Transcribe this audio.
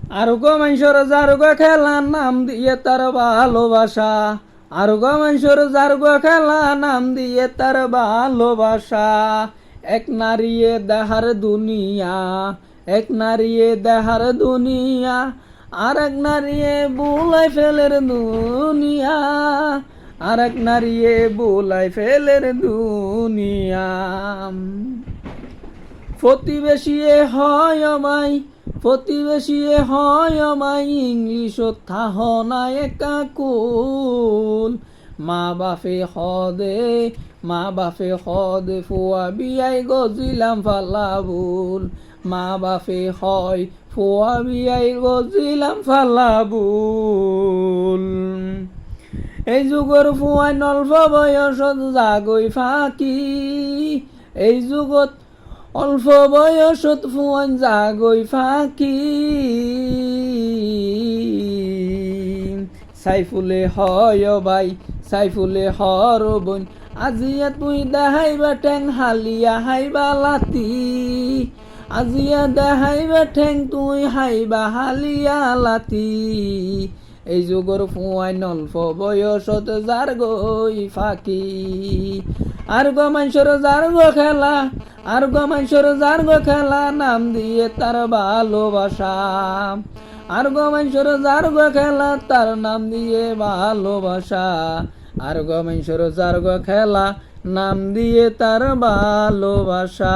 আর গো মানুষের যার গো খেলা নাম দিয়ে তার ভালোবাসা। আর গো মানুষের যার গো খেলা নাম দিয়ে তার ভালোবাসা। এক নারীয়ে দেহার দুনিয়া, এক নারীয়ে দেহার দুনিয়া, আর এক নারীয়ে বুলাই ফেলের দুনিয়া, আর এক নারীয়ে বুলাই ফেলের দুনিয়া। প্রতিবেশিয়ে হয় আমায়, প্রতিবেশিয়ে হয় আমায়, ইংলিশত থাহ না একা কুল। মা বাপে হদে, মা বাপে হদে ফুয়া বিয়াই গজিলাম ফালাবুল। মা বাপে হয় ফুয়া বিয়াই গজিলাম ফালাবুল। এই যুগর ফুয়াই অল্প বয়সত জাগই ফাঁকি, এই যুগত অল্প বয়সত ফুয়ান জাগই ফাঁকি। সাইফুলে হয় ভাই, সাইফুলে হর বোন, আজিয়া তুই দেখাইবা ঠেং হালিয়া হাইবা লাতি। আজিয়া দেখাইবা ঠেং তুই হাইবা হালিয়া লাতি। এই যুগর ফুয়াই অল্প বয়সত যার গই ফাঁকি। আর গো মানুষের যার গো খেলা, আর গো মানুষের যার গো খেলা নাম দিয়ে তার ভালোবাসা। আর গো মানুষের যার গো খেলা তার নাম দিয়ে ভালোবাসা। আর গো মানুষের যার গো খেলা নাম দিয়ে তার ভালোবাসা।